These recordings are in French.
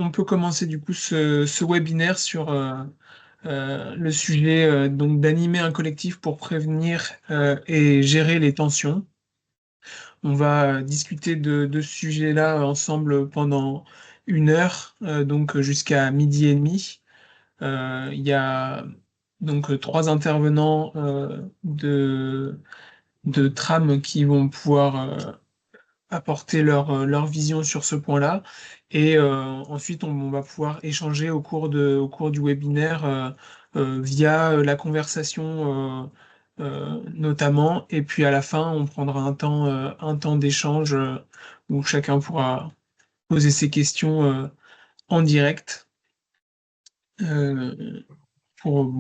On peut commencer du coup ce webinaire sur le sujet donc d'animer un collectif pour prévenir et gérer les tensions. On va discuter de ce sujet-là ensemble pendant 1 heure, donc jusqu'à 12h30. Il y a donc 3 intervenants de tram qui vont pouvoir apporter leur vision sur ce point-là. Et ensuite, on va pouvoir échanger au cours du webinaire via la conversation notamment. Et puis à la fin, on prendra un temps d'échange où chacun pourra poser ses questions en direct euh, pour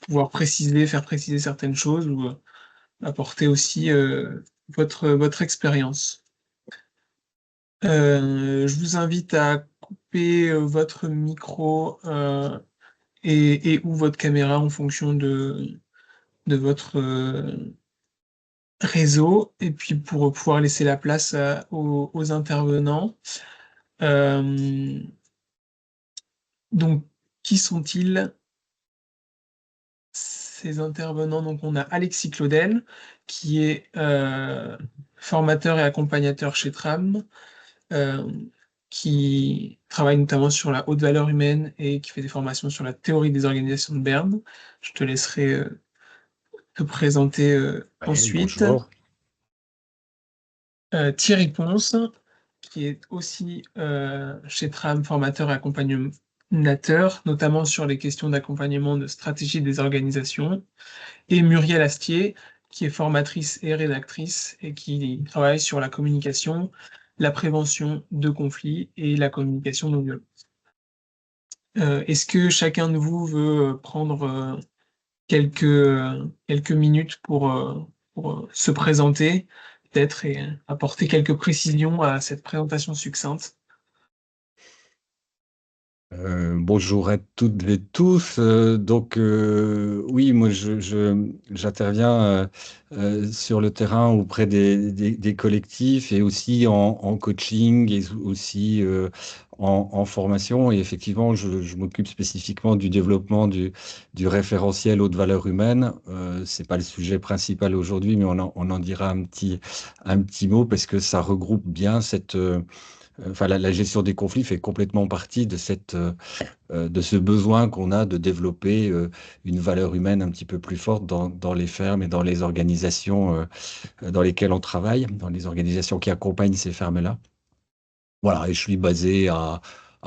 pouvoir faire préciser certaines choses ou apporter aussi votre expérience. Je vous invite à couper votre micro et ou votre caméra en fonction de votre réseau, et puis pour pouvoir laisser la place aux intervenants. Euh, donc, qui sont-ils, ces intervenants? Donc, on a Alexis Claudel, qui est formateur et accompagnateur chez Tram. euh, qui travaille notamment sur la haute valeur humaine et qui fait des formations sur la théorie des organisations de Berne. Je te laisserai te présenter Ouais, ensuite. bonjour. Thierry Ponce, qui est aussi chez Tram, formateur et accompagnateur, notamment sur les questions d'accompagnement de stratégie des organisations. Et Muriel Astier, qui est formatrice et rédactrice et qui travaille sur la communication, la prévention de conflits et la communication non violente. Est-ce que chacun de vous veut prendre quelques minutes pour se présenter, peut-être, et apporter quelques précisions à cette présentation succincte? Bonjour à toutes et tous. Oui, moi j'interviens sur le terrain auprès des collectifs et aussi en coaching et aussi en formation. Et effectivement, je m'occupe spécifiquement du développement du référentiel haute valeur humaine. C'est pas le sujet principal aujourd'hui, mais on en dira un petit mot parce que ça regroupe bien enfin, la gestion des conflits fait complètement partie de ce besoin qu'on a de développer une valeur humaine un petit peu plus forte dans les fermes et dans les organisations dans lesquelles on travaille, dans les organisations qui accompagnent ces fermes-là. Voilà, et je suis basé à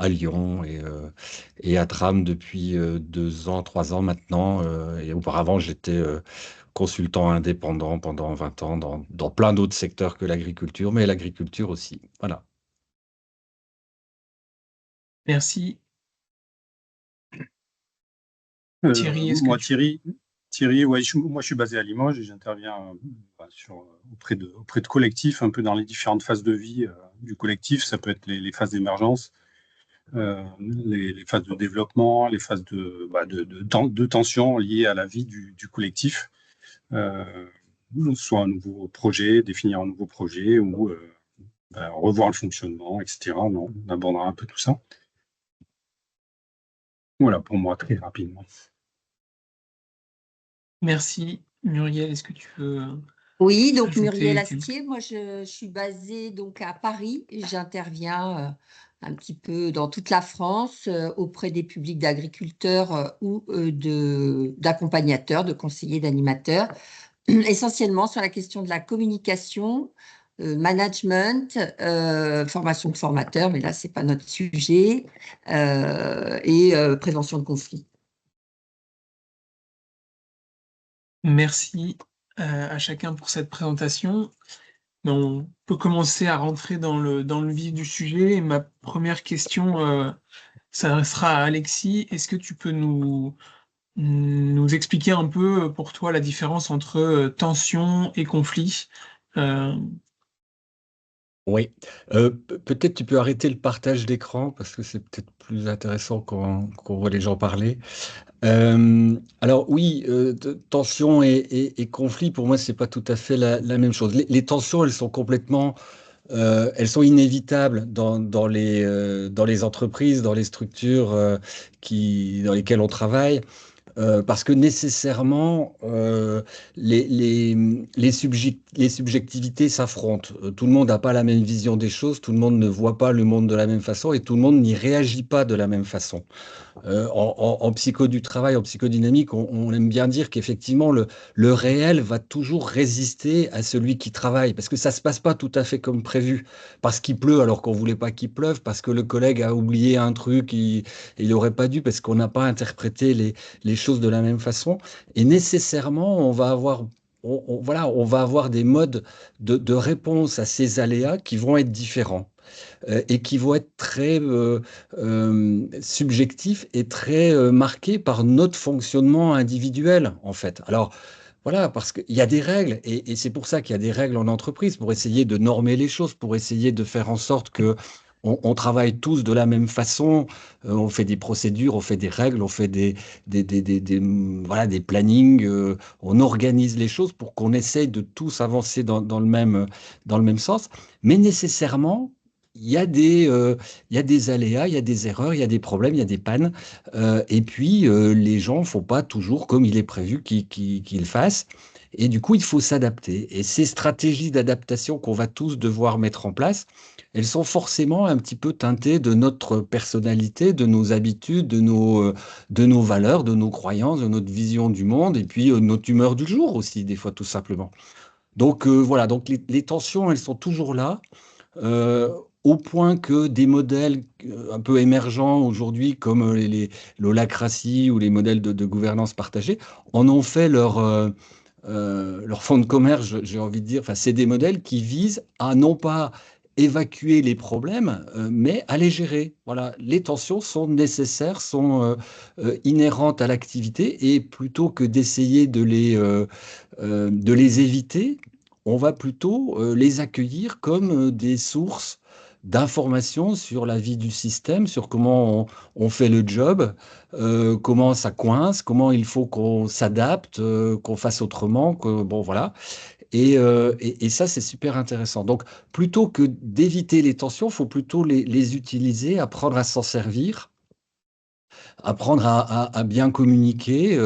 Lyon et à Tram depuis 2 ans, 3 ans maintenant. Et auparavant, j'étais consultant indépendant pendant 20 ans dans plein d'autres secteurs que l'agriculture, mais l'agriculture aussi. Voilà. Merci. Thierry, est-ce que Moi, tu... Thierry, ouais, moi, je suis basé à Limoges et j'interviens auprès de collectifs, un peu dans les différentes phases de vie du collectif. Ça peut être les phases d'émergence, les phases de développement, les phases de tension liées à la vie du collectif, euh, soit un nouveau projet, définir un nouveau projet ou revoir le fonctionnement, etc. On abordera un peu tout ça. Voilà pour moi, très rapidement. Merci. Muriel, est-ce que tu veux Oui, donc Muriel ajouter quelque... Astier, moi je suis basée donc à Paris. J'interviens un petit peu dans toute la France auprès des publics d'agriculteurs ou d'accompagnateurs, de conseillers, d'animateurs, essentiellement sur la question de la communication, management, formation de formateurs, mais là c'est pas notre sujet, et prévention de conflits. Merci à chacun pour cette présentation. On peut commencer à rentrer dans le vif du sujet. Et ma première question, ça sera à Alexis. Est-ce que tu peux nous expliquer un peu pour toi la différence entre tension et conflit? Euh, Oui. Peut-être tu peux arrêter le partage d'écran parce que c'est peut-être plus intéressant qu'on voit les gens parler. Alors oui, tension et conflit, pour moi, c'est pas tout à fait la même chose. Les tensions, elles sont complètement elles sont inévitables dans les entreprises, dans les structures dans lesquelles on travaille. Parce que nécessairement, les subjectivités s'affrontent. Tout le monde n'a pas la même vision des choses, tout le monde ne voit pas le monde de la même façon et tout le monde n'y réagit pas de la même façon. En psycho du travail, en psychodynamique, on aime bien dire qu'effectivement, le réel va toujours résister à celui qui travaille, parce que ça ne se passe pas tout à fait comme prévu, parce qu'il pleut alors qu'on ne voulait pas qu'il pleuve, parce que le collègue a oublié un truc, il n'aurait pas dû, parce qu'on n'a pas interprété les choses de la même façon. Et nécessairement, on va avoir... voilà, on va avoir des modes de réponse à ces aléas qui vont être différents et qui vont être très subjectifs et très marqués par notre fonctionnement individuel, en fait. Alors, voilà, parce qu'il y a des règles, et c'est pour ça qu'il y a des règles en entreprise, pour essayer de normer les choses, pour essayer de faire en sorte que on travaille tous de la même façon, on fait des procédures, on fait des règles, on fait voilà, des plannings, on organise les choses pour qu'on essaye de tous avancer dans le même sens. Mais nécessairement, il y a des aléas, il y a des erreurs, il y a des problèmes, il y a des pannes. Et puis, les gens ne font pas toujours comme il est prévu qu'ils fassent. Et du coup, il faut s'adapter. Et ces stratégies d'adaptation qu'on va tous devoir mettre en place, elles sont forcément un petit peu teintées de notre personnalité, de nos habitudes, de nos valeurs, de nos croyances, de notre vision du monde, et puis notre humeur du jour aussi, des fois, tout simplement. Donc voilà, donc les tensions, elles sont toujours là euh, au point que des modèles un peu émergents aujourd'hui, comme l'holacratie ou les modèles de gouvernance partagée, en ont fait leur fonds de commerce, j'ai envie de dire. Enfin, c'est des modèles qui visent à non pas évacuer les problèmes, mais à les gérer. Voilà, les tensions sont nécessaires, sont inhérentes à l'activité, et plutôt que d'essayer de les éviter, on va plutôt les accueillir comme des sources d'informations sur la vie du système, sur comment on fait le job, comment ça coince, comment il faut qu'on s'adapte, qu'on fasse autrement, que bon voilà. Et ça, c'est super intéressant. Donc, plutôt que d'éviter les tensions, il faut plutôt les utiliser, apprendre à s'en servir, apprendre à bien communiquer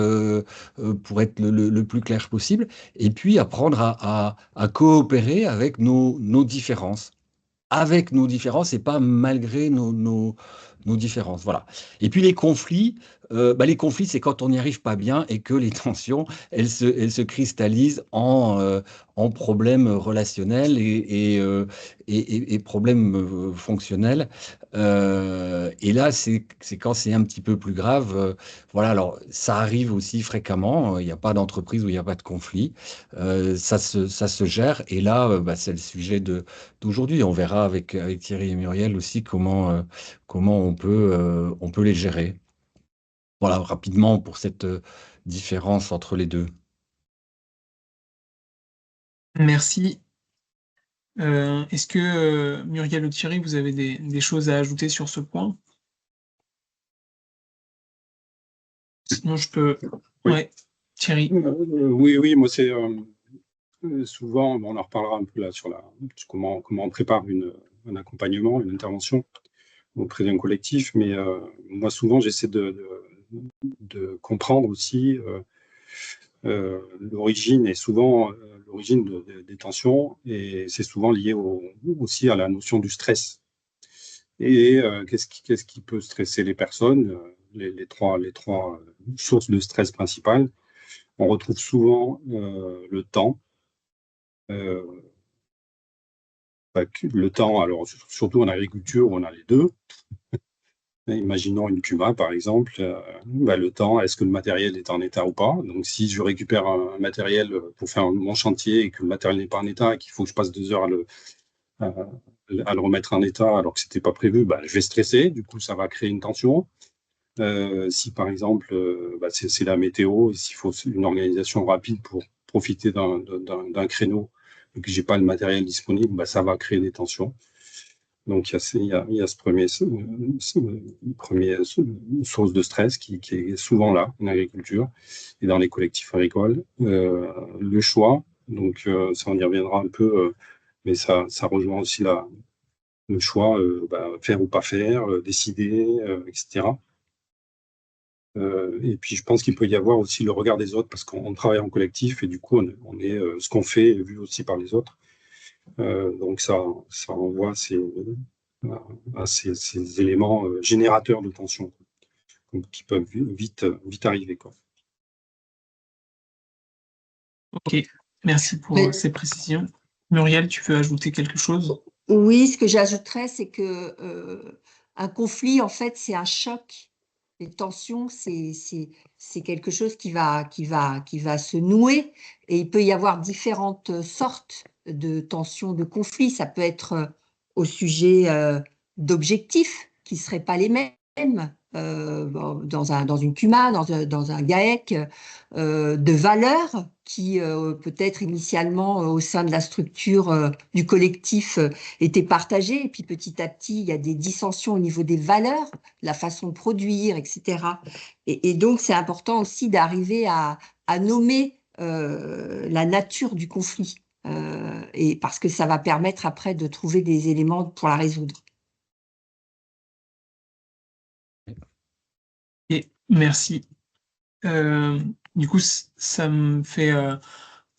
pour être le plus clair possible, et puis apprendre à coopérer avec nos différences. Avec nos différences et pas malgré nos différences. Voilà. Et puis les conflits, c'est quand on n'y arrive pas bien et que les tensions, elles se cristallisent en problèmes relationnels et problèmes fonctionnels. Et là, c'est quand c'est un petit peu plus grave. Voilà, alors ça arrive aussi fréquemment. Il n'y a pas d'entreprise où il n'y a pas de conflit. Ça se gère. Et là, c'est le sujet d'aujourd'hui. On verra avec Thierry et Muriel aussi comment on peut les gérer. Voilà, rapidement pour cette différence entre les deux. Merci. Est-ce que Muriel ou Thierry, vous avez des choses à ajouter sur ce point? Sinon, je peux. Oui. Ouais, Thierry. Oui, moi c'est souvent, on en reparlera un peu là sur comment on prépare un accompagnement, une intervention auprès d'un collectif, mais moi souvent j'essaie de comprendre aussi l'origine et souvent l'origine des tensions, et c'est souvent lié aussi à la notion du stress. Et qu'est-ce qui peut stresser les personnes? Les trois sources de stress principales. On retrouve souvent le temps. Le temps, alors surtout en agriculture où on a les deux. Imaginons une Cuma par exemple, le temps, est-ce que le matériel est en état ou pas? Donc si je récupère un matériel pour faire mon chantier et que le matériel n'est pas en état et qu'il faut que je passe 2 heures à le remettre en état alors que c'était pas prévu, je vais stresser, du coup ça va créer une tension. Si par exemple c'est la météo, et s'il faut une organisation rapide pour profiter d'un créneau et que j'ai pas le matériel disponible, ça va créer des tensions. Donc il y a ce premier source de stress qui est souvent là en agriculture et dans les collectifs agricoles. Le choix, donc ça on y reviendra un peu. mais ça rejoint aussi le choix, faire ou pas faire, décider, etc. Et puis je pense qu'il peut y avoir aussi le regard des autres parce qu'on travaille en collectif et du coup ce qu'on fait est vu aussi par les autres. Donc ça renvoie à ces éléments générateurs de tension qui peuvent vite arriver, quoi. Ok, merci pour Mais ces précisions. Muriel, tu veux ajouter quelque chose? oui, ce que j'ajouterais, c'est que un conflit, en fait, c'est un choc. Les tensions, c'est quelque chose qui va se nouer, et il peut y avoir différentes sortes de tensions, de conflits. Ça peut être au sujet d'objectifs qui seraient pas les mêmes dans une CUMA, dans un GAEC, de valeurs qui peut-être initialement au sein de la structure du collectif étaient partagées, et puis petit à petit il y a des dissensions au niveau des valeurs, la façon de produire, etc. Et donc c'est important aussi d'arriver à nommer la nature du conflit, et parce que ça va permettre après de trouver des éléments pour la résoudre. Et merci. Du coup, ça me fait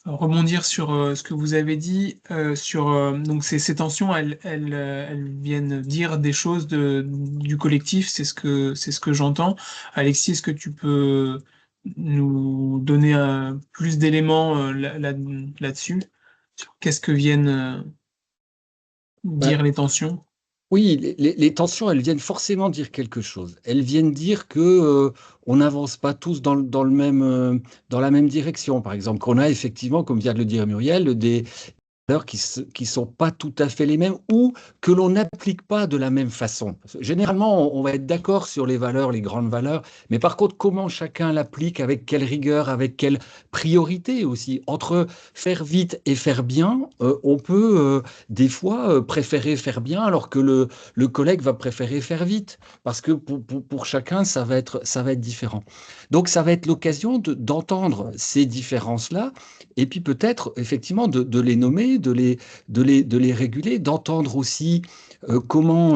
rebondir sur ce que vous avez dit sur donc ces tensions, elles viennent dire des choses du collectif, c'est ce que j'entends. Alexis, est-ce que tu peux nous donner plus d'éléments là-dessus? Sur qu'est-ce que viennent Bah, dire les tensions? oui, les tensions, elles viennent forcément dire quelque chose. Elles viennent dire que on n'avance pas tous dans la même direction. Par exemple, qu'on a effectivement, comme vient de le dire Muriel, des valeurs qui sont pas tout à fait les mêmes ou que l'on n'applique pas de la même façon. Généralement, on va être d'accord sur les valeurs, les grandes valeurs, mais par contre, comment chacun l'applique, avec quelle rigueur, avec quelle priorité aussi. Entre faire vite et faire bien, on peut des fois préférer faire bien alors que le collègue va préférer faire vite, parce que pour chacun, ça va être différent. Donc, ça va être l'occasion d'entendre ces différences-là et puis peut-être effectivement de les nommer, de les réguler, d'entendre aussi comment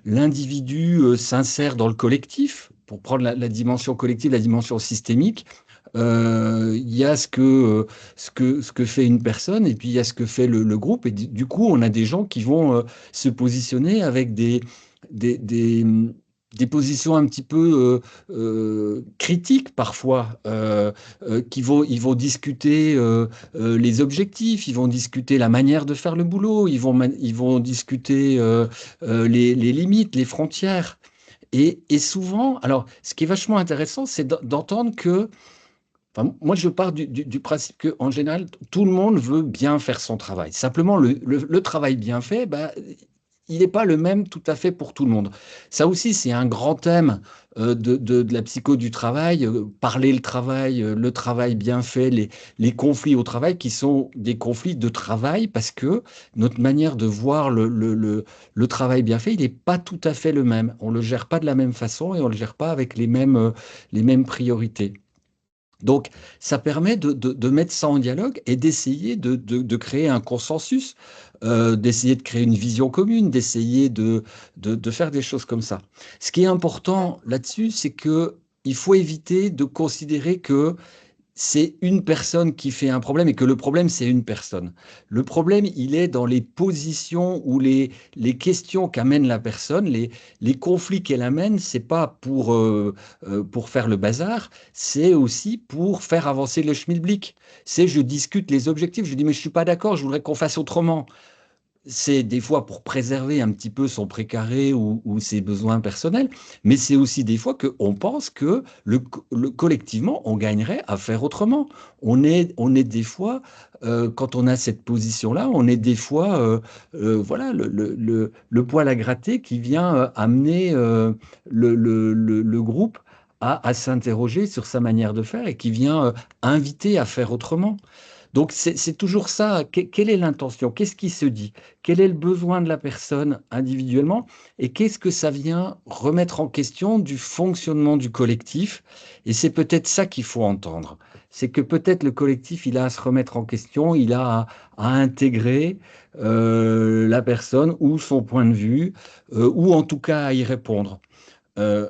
l'individu s'insère dans le collectif, pour prendre la dimension collective, la dimension systémique. Il y a ce que fait une personne et puis il y a ce que fait le groupe. Et du coup, on a des gens qui vont se positionner avec des, des, des positions un petit peu critiques parfois, ils vont discuter les objectifs, ils vont discuter la manière de faire le boulot, ils vont discuter les limites, les frontières. Et souvent, alors, ce qui est vachement intéressant, c'est d'entendre que, enfin, moi, je pars du principe qu'en général, tout le monde veut bien faire son travail. Simplement, le travail bien fait, bah, il n'est pas le même tout à fait pour tout le monde. Ça aussi, c'est un grand thème de la psycho du travail, parler le travail bien fait, les conflits au travail qui sont des conflits de travail parce que notre manière de voir le travail bien fait, il n'est pas tout à fait le même. On ne le gère pas de la même façon et on ne le gère pas avec les mêmes priorités. Donc, ça permet de mettre ça en dialogue et d'essayer de créer un consensus, d'essayer de créer une vision commune, d'essayer de faire des choses comme ça. Ce qui est important là-dessus, c'est que il faut éviter de considérer que c'est une personne qui fait un problème et que le problème, c'est une personne. Le problème, il est dans les positions ou les questions qu'amène la personne, les conflits qu'elle amène, c'est pas pour faire le bazar, c'est aussi pour faire avancer le schmilblick. C'est je discute les objectifs, je dis mais je suis pas d'accord, je voudrais qu'on fasse autrement. C'est des fois pour préserver un petit peu son précaré ou ses besoins personnels, mais c'est aussi des fois qu'on pense que collectivement, on gagnerait à faire autrement. On est des fois, quand on a cette position-là, on est des fois, voilà, le poil à gratter qui vient amener le groupe à s'interroger sur sa manière de faire et qui vient inviter à faire autrement. Donc c'est toujours ça. Quelle est l'intention? Qu'est-ce qui se dit? Quel est le besoin de la personne individuellement? Et qu'est-ce que ça vient remettre en question du fonctionnement du collectif? Et c'est peut-être ça qu'il faut entendre. c'est que peut-être le collectif, il a à se remettre en question, il a à intégrer la personne ou son point de vue, ou en tout cas à y répondre. Un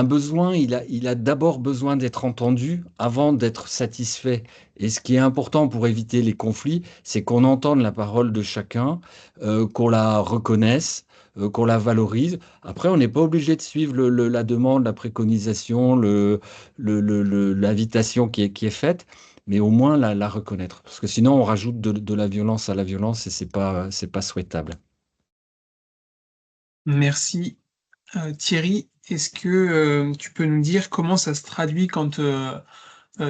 besoin, il a d'abord besoin d'être entendu avant d'être satisfait. Et ce qui est important pour éviter les conflits, c'est qu'on entende la parole de chacun, qu'on la reconnaisse, qu'on la valorise. Après, on n'est pas obligé de suivre la demande, la préconisation, l'invitation qui est faite, mais au moins la reconnaître. Parce que sinon, on rajoute de la violence à la violence et c'est pas souhaitable. Merci. Thierry, est-ce que tu peux nous dire comment ça se traduit quand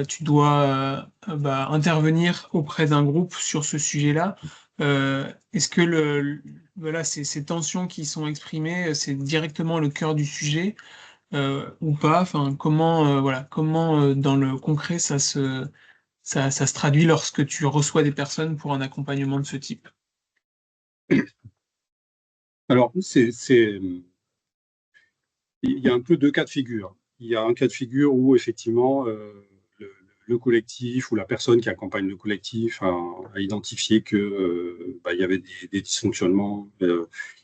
tu dois intervenir auprès d'un groupe sur ce sujet-là? Est-ce que voilà, ces tensions qui sont exprimées, c'est directement le cœur du sujet ou pas? Enfin, comment dans le concret ça se traduit lorsque tu reçois des personnes pour un accompagnement de ce type? Alors, il y a un peu deux cas de figure. Il y a un cas de figure où effectivement le collectif ou la personne qui accompagne le collectif a identifié que il y avait des dysfonctionnements,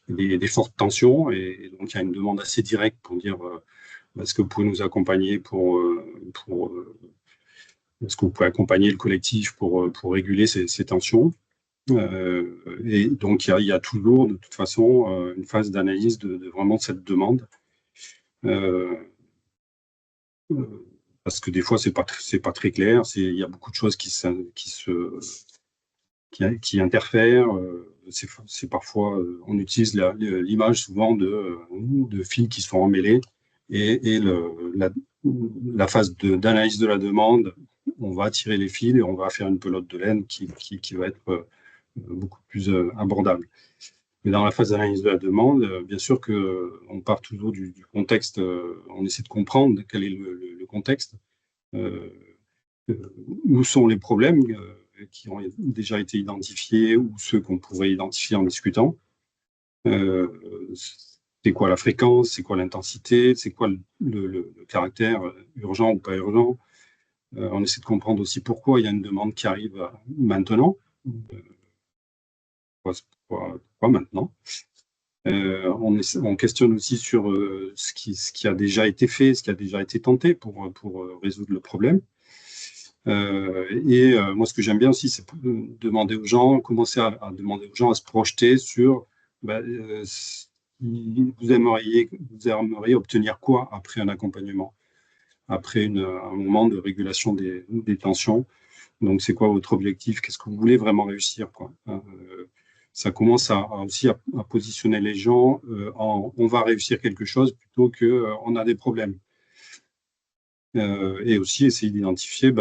des fortes tensions, et donc il y a une demande assez directe pour dire est-ce que vous pouvez nous accompagner est-ce que vous pouvez accompagner le collectif pour réguler ces tensions. Et donc il y a toujours de toute façon une phase d'analyse de vraiment cette demande. Parce que des fois, c'est pas très clair. Il y a beaucoup de choses qui interfèrent. C'est parfois, on utilise l'image souvent de fils qui sont emmêlés, et la phase d'analyse de la demande, on va tirer les fils et on va faire une pelote de laine qui va être beaucoup plus abordable. Mais dans la phase d'analyse de la demande, bien sûr qu'on part toujours du contexte, on essaie de comprendre quel est le contexte, où sont les problèmes qui ont déjà été identifiés ou ceux qu'on pourrait identifier en discutant. C'est quoi la fréquence, c'est quoi l'intensité, c'est quoi le caractère urgent ou pas urgent. On essaie de comprendre aussi pourquoi il y a une demande qui arrive maintenant. Pourquoi maintenant? On questionne aussi sur ce qui a déjà été fait, ce qui a déjà été tenté pour résoudre le problème. Moi, ce que j'aime bien aussi, c'est demander aux gens, commencer à demander aux gens à se projeter sur vous aimeriez obtenir quoi après un accompagnement, après un moment de régulation des tensions. Donc, c'est quoi votre objectif? Qu'est-ce que vous voulez vraiment réussir, quoi? Ça commence aussi à positionner les gens on va réussir quelque chose plutôt que on a des problèmes. Et aussi essayer d'identifier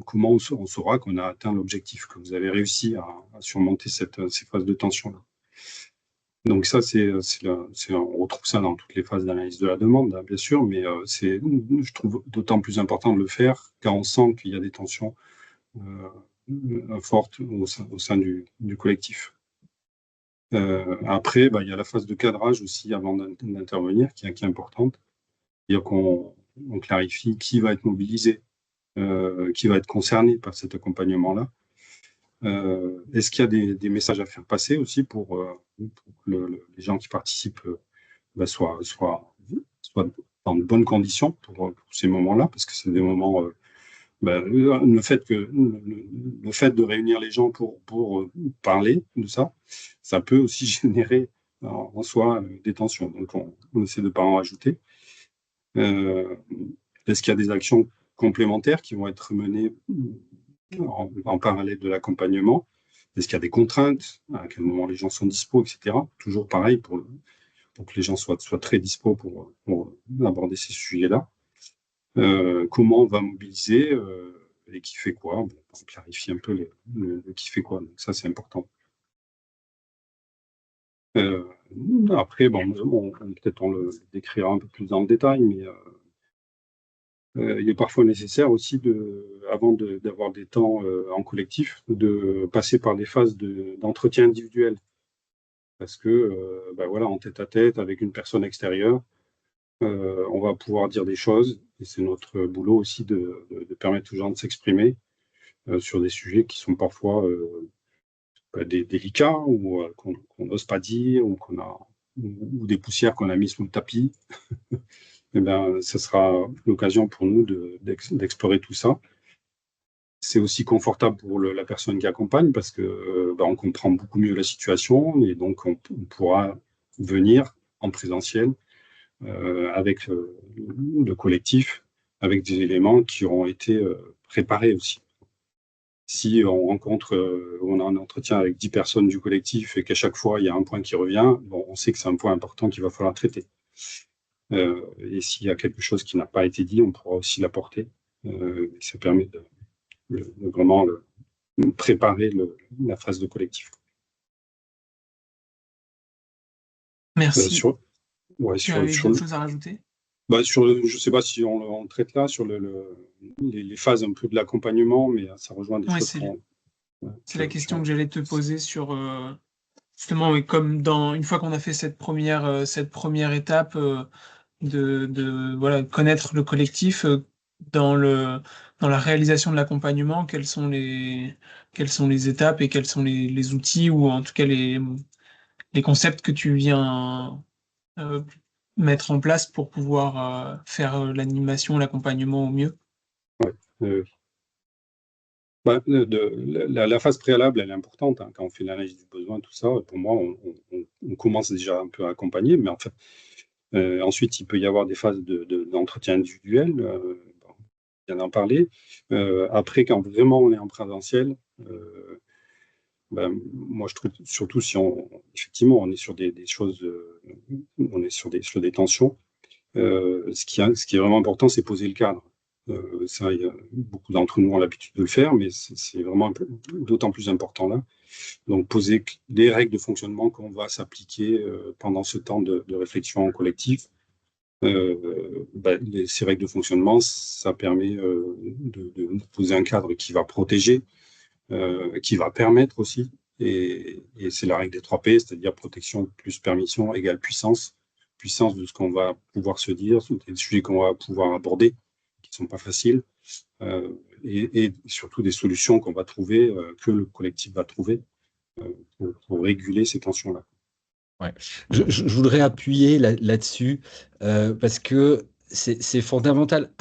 comment on saura qu'on a atteint l'objectif, que vous avez réussi à surmonter ces phases de tension-là. Donc ça, on retrouve ça dans toutes les phases d'analyse de la demande, hein, bien sûr, mais je trouve d'autant plus important de le faire quand on sent qu'il y a des tensions fortes au sein du collectif. Après, il y a la phase de cadrage aussi avant d'intervenir qui est importante. C'est-à-dire qu'on clarifie qui va être mobilisé, qui va être concerné par cet accompagnement-là. Est-ce qu'il y a des messages à faire passer aussi pour que les gens qui participent soient dans de bonnes conditions pour ces moments-là, parce que c'est des moments... le fait de réunir les gens pour parler de ça, ça peut aussi générer en soi des tensions. Donc, on essaie de ne pas en rajouter. Est-ce qu'il y a des actions complémentaires qui vont être menées en parallèle de l'accompagnement? Est-ce qu'il y a des contraintes? À quel moment les gens sont dispo, etc. Toujours pareil pour que les gens soient très dispo pour aborder ces sujets-là. Comment on va mobiliser et qui fait quoi? On clarifie un peu le qui fait quoi. Donc ça, c'est important. Après, peut-être on le décrira un peu plus dans le détail, mais il est parfois nécessaire aussi, avant d'avoir des temps en collectif, de passer par des phases d'entretien individuel. Parce que, en tête-à-tête avec une personne extérieure, on va pouvoir dire des choses, et c'est notre boulot aussi de permettre aux gens de s'exprimer sur des sujets qui sont parfois délicats, ou qu'on n'ose pas dire, ou des poussières qu'on a mis sous le tapis. Eh ben, ce sera l'occasion pour nous d'explorer tout ça. C'est aussi confortable pour la personne qui accompagne, parce que on comprend beaucoup mieux la situation, et donc on pourra venir en présentiel avec le collectif, avec des éléments qui auront été préparés aussi. Si on on a un entretien avec 10 personnes du collectif et qu'à chaque fois il y a un point qui revient, on sait que c'est un point important qu'il va falloir traiter. Et s'il y a quelque chose qui n'a pas été dit, on pourra aussi l'apporter. Ça permet de vraiment préparer la phase de collectif. Merci. Tu avais d'autres choses à rajouter? Je ne sais pas si on traite là sur les phases un peu de l'accompagnement, mais ça rejoint des choses c'est la question que j'allais te poser sur justement, comme une fois qu'on a fait cette première étape de connaître le collectif, dans la réalisation de l'accompagnement, quelles sont les étapes et quels sont les outils, ou en tout cas les concepts que tu viens mettre en place pour pouvoir faire l'animation, l'accompagnement au mieux? La phase préalable, elle est importante, hein, quand on fait l'analyse du besoin, tout ça. Pour moi, on commence déjà un peu à accompagner, mais en fait, ensuite, il peut y avoir des phases d'entretien individuel, on vient d'en parler. Après, quand vraiment on est en présentiel, moi je trouve, surtout si effectivement on est sur des choses, on est sur des tensions, ce qui est vraiment important, c'est poser le cadre. Ça, beaucoup d'entre nous ont l'habitude de le faire, mais c'est vraiment d'autant plus important là. Donc, poser des règles de fonctionnement qu'on va s'appliquer pendant ce temps de réflexion collective. Ces règles de fonctionnement, ça permet de poser un cadre qui va protéger, qui va permettre aussi, et c'est la règle des 3 P, c'est-à-dire protection plus permission égale puissance. Puissance de ce qu'on va pouvoir se dire, des sujets qu'on va pouvoir aborder, qui ne sont pas faciles, et surtout des solutions qu'on va trouver, que le collectif va trouver pour réguler ces tensions-là. Ouais. Je voudrais appuyer là-dessus parce que c'est fondamental.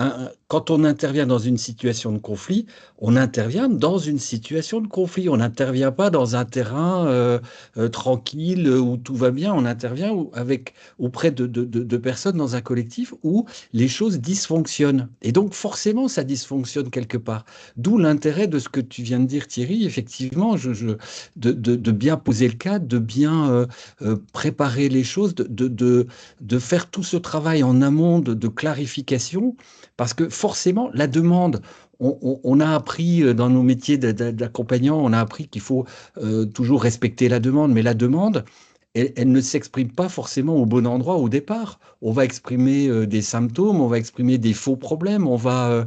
Quand on intervient dans une situation de conflit, on intervient dans une situation de conflit. On n'intervient pas dans un terrain tranquille où tout va bien. On intervient auprès de personnes dans un collectif où les choses dysfonctionnent. Et donc forcément, ça dysfonctionne quelque part. D'où l'intérêt de ce que tu viens de dire, Thierry. Effectivement, de bien poser le cadre, de bien préparer les choses, de faire tout ce travail en amont de clarification, parce que forcément, la demande, on a appris dans nos métiers d'accompagnant, on a appris qu'il faut toujours respecter la demande, mais la demande, elle ne s'exprime pas forcément au bon endroit au départ. On va exprimer des symptômes, on va exprimer des faux problèmes, on va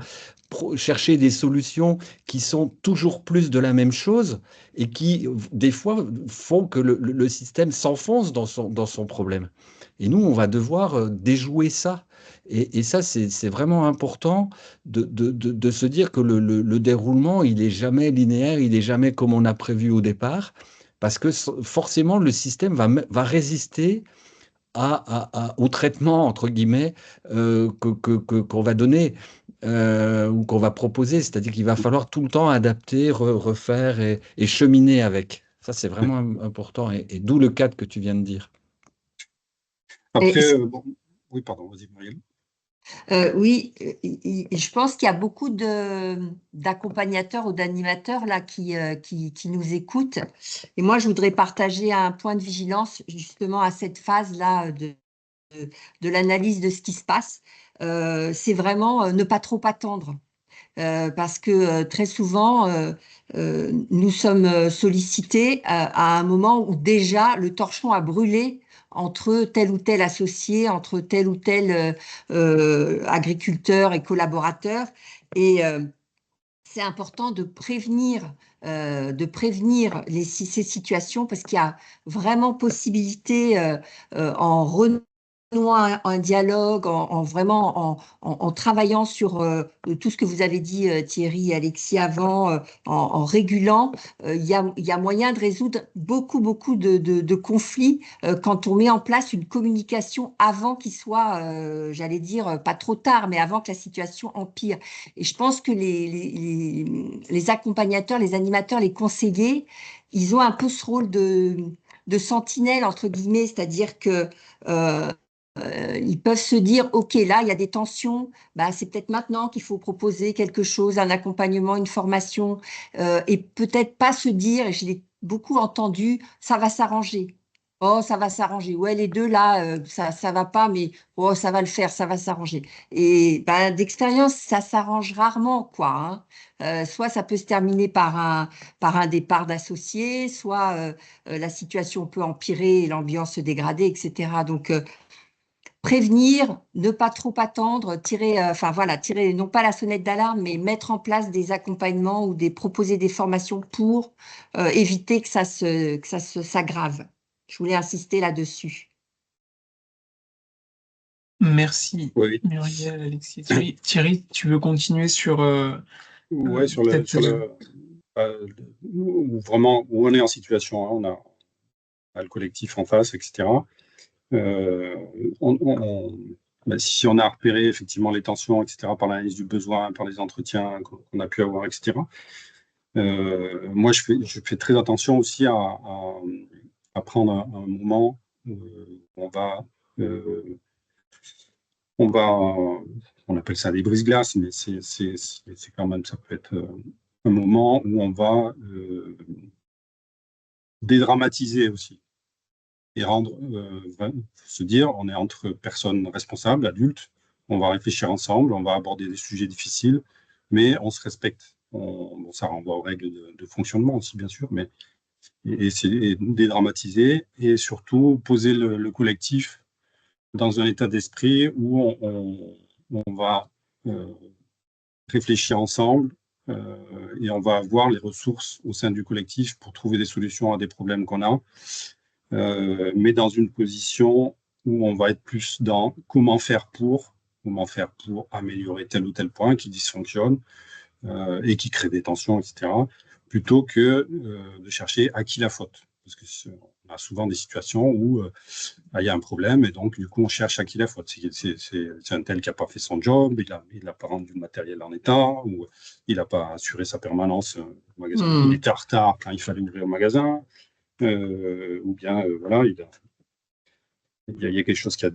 chercher des solutions qui sont toujours plus de la même chose et qui, des fois, font que le système s'enfonce dans son problème. Et nous, on va devoir déjouer ça. Et ça, c'est vraiment important de se dire que le déroulement, il n'est jamais linéaire, il n'est jamais comme on a prévu au départ, parce que forcément, le système va résister au traitement, entre guillemets, qu'on va donner ou qu'on va proposer. C'est-à-dire qu'il va falloir tout le temps adapter, refaire et cheminer avec. Ça, c'est vraiment important, et d'où le cadre que tu viens de dire. Après, oui, pardon, vas-y, Marielle. Oui, je pense qu'il y a beaucoup d'accompagnateurs ou d'animateurs là qui nous écoutent. Et moi, je voudrais partager un point de vigilance justement à cette phase-là de l'analyse de ce qui se passe. C'est vraiment ne pas trop attendre. Parce que très souvent, nous sommes sollicités à un moment où déjà le torchon a brûlé entre tel ou tel associé, entre tel ou tel agriculteur et collaborateur. Et c'est important de prévenir ces situations, parce qu'il y a vraiment possibilité en nouant un dialogue, vraiment en travaillant sur tout ce que vous avez dit, Thierry et Alexis, avant, en régulant, il y a moyen de résoudre beaucoup de conflits quand on met en place une communication avant qu'il soit, j'allais dire, pas trop tard, mais avant que la situation empire. Et je pense que les accompagnateurs, les animateurs, les conseillers, ils ont un peu ce rôle de sentinelle, entre guillemets, c'est-à-dire que euh, ils peuvent se dire, OK, là, il y a des tensions, bah, c'est peut-être maintenant qu'il faut proposer quelque chose, un accompagnement, une formation, et peut-être pas se dire, et je l'ai beaucoup entendu, ça va s'arranger. Oh, ça va s'arranger. Ouais, les deux là, ça va pas, mais oh, ça va le faire, ça va s'arranger. Et ben, d'expérience, ça s'arrange rarement, quoi, hein. Soit ça peut se terminer par un départ d'associés, soit la situation peut empirer et l'ambiance se dégrader, etc. Donc, prévenir, ne pas trop attendre, tirer, enfin voilà, tirer non pas la sonnette d'alarme, mais mettre en place des accompagnements ou proposer des formations pour éviter que ça s'aggrave. Je voulais insister là-dessus. Merci Oui, Muriel, Alexis et Thierry. Thierry, tu veux continuer sur ouais, peut-être où vraiment où on est en situation, hein, on a le collectif en face, etc. Euh, on, on- Si on a repéré effectivement les tensions, etc., par l'analyse du besoin, par les entretiens qu'on a pu avoir, etc. Moi, je fais très attention aussi à prendre un moment où euh, on va, on appelle ça des brise-glaces, mais c'est quand même, ça peut être un moment où on va dédramatiser aussi et se dire, on est entre personnes responsables, adultes, on va réfléchir ensemble, on va aborder des sujets difficiles, mais on se respecte. Bon, ça renvoie aux règles de fonctionnement aussi, bien sûr, mais et dédramatiser et surtout poser le collectif dans un état d'esprit où on va euh, réfléchir ensemble et on va avoir les ressources au sein du collectif pour trouver des solutions à des problèmes qu'on a, mais dans une position où on va être plus dans comment faire pour améliorer tel ou tel point qui dysfonctionne et qui crée des tensions, etc., plutôt que de chercher à qui la faute. Parce que on a souvent des situations où il y a un problème et donc du coup on cherche à qui la faute. C'est un tel qui n'a pas fait son job, il n'a pas rendu le matériel en état, ou il n'a pas assuré sa permanence au magasin. Il était en retard quand il fallait ouvrir le magasin, ou bien voilà, il y a quelque chose qui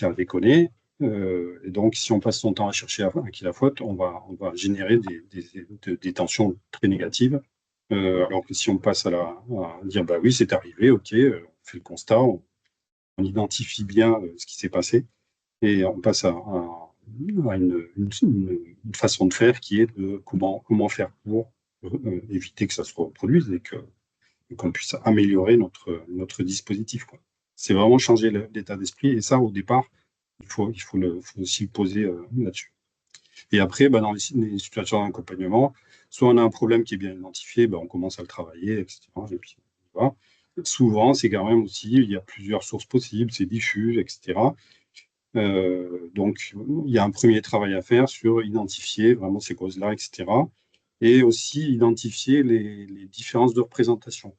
a déconné. Et donc, si on passe son temps à chercher à qui la faute, on va générer des tensions très négatives. Alors que si on passe à dire, bah oui, c'est arrivé, ok, on fait le constat, on identifie bien ce qui s'est passé et on passe à une façon de faire qui est de comment faire pour éviter que ça se reproduise et qu'on puisse améliorer notre dispositif, quoi. C'est vraiment changer l'état d'esprit et ça, au départ, faut aussi poser là-dessus. Et après, bah, dans les situations d'accompagnement, soit on a un problème qui est bien identifié, bah, on commence à le travailler, etc. Et puis, voilà. Souvent, c'est quand même aussi, il y a plusieurs sources possibles, c'est diffus, etc. Donc, il y a un premier travail à faire sur identifier vraiment ces causes-là, etc. Et aussi identifier les différences de représentation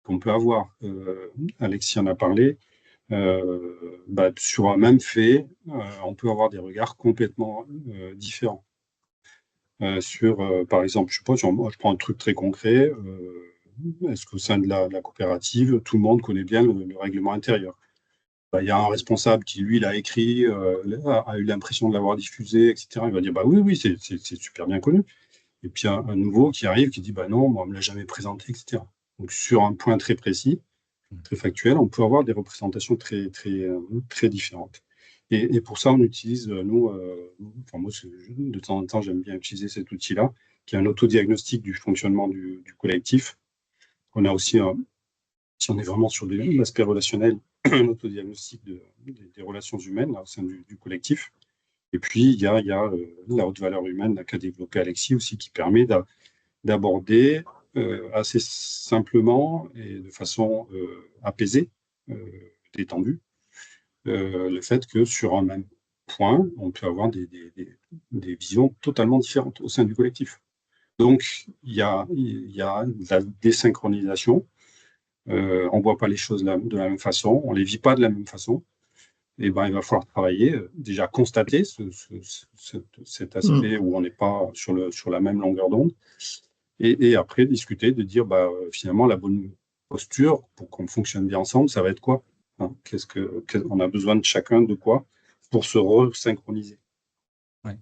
qu'on peut avoir. Alexis en a parlé. Bah, sur un même fait, on peut avoir des regards complètement différents. Par exemple, je sais pas, moi, je prends un truc très concret. Est-ce qu'au sein de la coopérative, tout le monde connaît bien le règlement intérieur? Bah, il y a un responsable qui, lui, l'a écrit, a eu l'impression de l'avoir diffusé, etc. Il va dire, bah oui, oui, c'est super bien connu. Et puis un nouveau qui arrive, qui dit, bah non, moi, on ne me l'a jamais présenté, etc. Donc, sur un point très précis, très factuel, on peut avoir des représentations très différentes. Et pour ça, on utilise, nous, enfin moi, de temps en temps, j'aime bien utiliser cet outil-là, qui est un autodiagnostic du fonctionnement du collectif. On a aussi, si on est vraiment sur l'aspect relationnel, un autodiagnostic des relations humaines là, au sein du collectif. Et puis, il y a la haute valeur humaine qu'a développé Alexis aussi, qui permet d'aborder assez simplement et de façon apaisée, détendue, le fait que sur un même point, on peut avoir des visions totalement différentes au sein du collectif. Donc, il y a de la désynchronisation. On ne voit pas les choses de la même façon, on ne les vit pas de la même façon. Et ben, il va falloir travailler, déjà constater cet aspect où on n'est pas sur la même longueur d'onde, et après discuter, de dire finalement la bonne posture pour qu'on fonctionne bien ensemble, ça va être quoi, hein, on a besoin de chacun de quoi pour se resynchroniser. Ouais.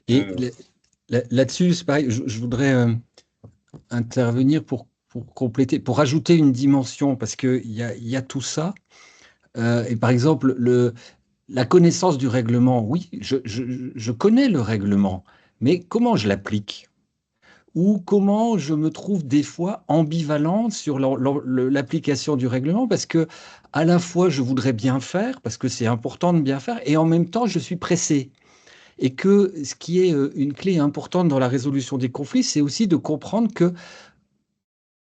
Et là-dessus, c'est pareil, je voudrais intervenir pour compléter, pour ajouter une dimension, parce qu'il y a tout ça. Et par exemple, la connaissance du règlement, oui, je connais le règlement, mais comment je l'applique? Ou comment je me trouve des fois ambivalent sur l'application du règlement, parce que à la fois je voudrais bien faire, parce que c'est important de bien faire, et en même temps je suis pressé. Et que ce qui est une clé importante dans la résolution des conflits, c'est aussi de comprendre que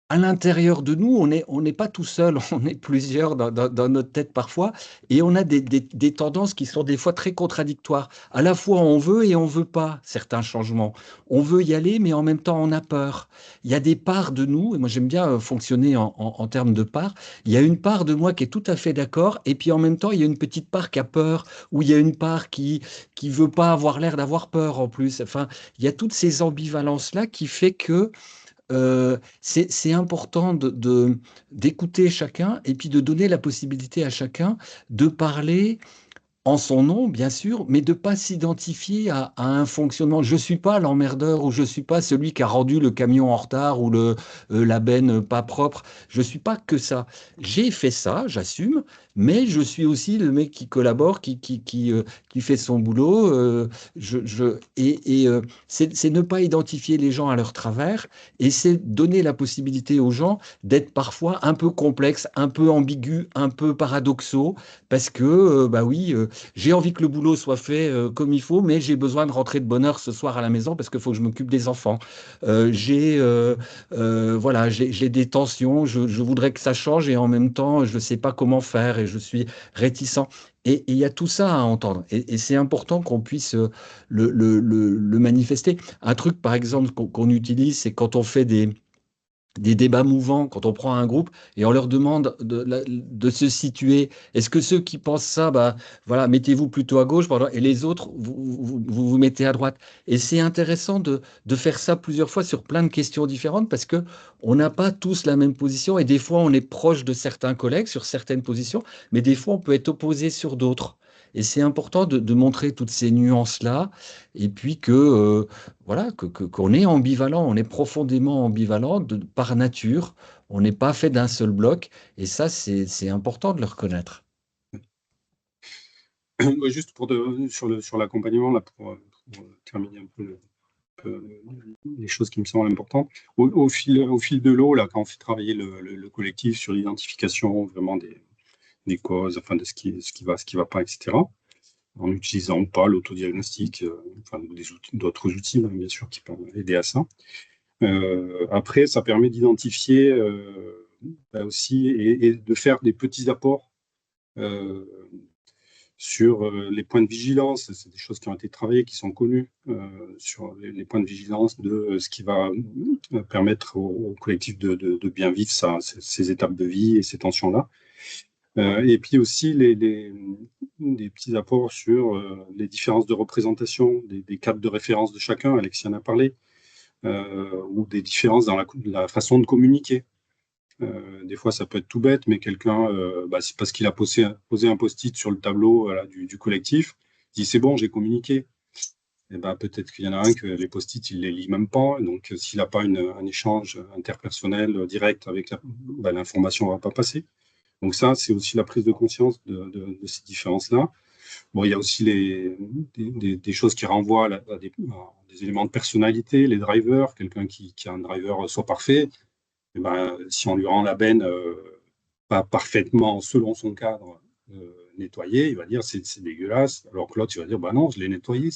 à l'intérieur de nous, on n'est pas tout seul, on est plusieurs dans notre tête parfois, et on a des tendances qui sont des fois très contradictoires. À la fois, on veut et on veut pas certains changements. On veut y aller, mais en même temps, on a peur. Il y a des parts de nous, et moi j'aime bien fonctionner en termes de parts. Il y a une part de moi qui est tout à fait d'accord, et puis en même temps, il y a une petite part qui a peur, ou il y a une part qui veut pas avoir l'air d'avoir peur en plus. Enfin, il y a toutes ces ambivalences-là qui fait que c'est important d'écouter chacun et puis de donner la possibilité à chacun de parler en son nom, bien sûr, mais de ne pas s'identifier à un fonctionnement. Je ne suis pas l'emmerdeur ou je ne suis pas celui qui a rendu le camion en retard ou la benne pas propre. Je ne suis pas que ça. J'ai fait ça, j'assume, mais je suis aussi le mec qui collabore, qui fait son boulot. C'est ne pas identifier les gens à leur travers et c'est donner la possibilité aux gens d'être parfois un peu complexes, un peu ambigus, un peu paradoxaux, parce que, bah oui, j'ai envie que le boulot soit fait comme il faut, mais j'ai besoin de rentrer de bonne heure ce soir à la maison parce qu'il faut que je m'occupe des enfants. Voilà, j'ai des tensions, je voudrais que ça change et en même temps, je ne sais pas comment faire et je suis réticent. Et il y a tout ça à entendre. Et c'est important qu'on puisse le manifester. Un truc, par exemple, qu'on utilise, c'est quand on fait des débats mouvants, quand on prend un groupe et on leur demande de se situer. Est-ce que ceux qui pensent ça, bah, voilà, mettez-vous plutôt à gauche, et les autres, vous mettez à droite. Et c'est intéressant de faire ça plusieurs fois sur plein de questions différentes parce que on n'a pas tous la même position et des fois on est proche de certains collègues sur certaines positions, mais des fois on peut être opposé sur d'autres. Et c'est important de montrer toutes ces nuances-là et puis que voilà, qu'on est ambivalent, on est profondément ambivalent par nature, on n'est pas fait d'un seul bloc, et ça, c'est important de le reconnaître. Juste sur l'accompagnement, là, pour terminer un peu les choses qui me semblent importantes, au fil de l'eau, là, quand on fait travailler le collectif sur l'identification vraiment des causes, enfin de ce qui va pas, etc., en n'utilisant ou pas l'autodiagnostic, enfin d'autres outils, bien sûr, qui peuvent aider à ça. Après, ça permet d'identifier aussi et de faire des petits apports sur les points de vigilance. C'est des choses qui ont été travaillées, qui sont connues sur les points de vigilance de ce qui va permettre au collectif de bien vivre ces étapes de vie et ces tensions-là. Et puis aussi des petits apports sur les différences de représentation, des cadres de référence de chacun, Alexis en a parlé, ou des différences dans la façon de communiquer. Des fois, ça peut être tout bête, mais quelqu'un, c'est parce qu'il a posé un post-it sur le tableau du collectif, il dit c'est bon, j'ai communiqué. Et peut-être qu'il y en a un que les post-it, il les lit même pas. Donc, s'il n'a pas un échange interpersonnel direct avec l'information, ne va pas passer. Donc ça, c'est aussi la prise de conscience de ces différences-là. Bon, il y a aussi des choses qui renvoient à des éléments de personnalité, les drivers, quelqu'un qui a un driver soit parfait, et si on lui rend la benne pas parfaitement selon son cadre nettoyé, il va dire c'est dégueulasse, alors que l'autre il va dire non, je l'ai nettoyé,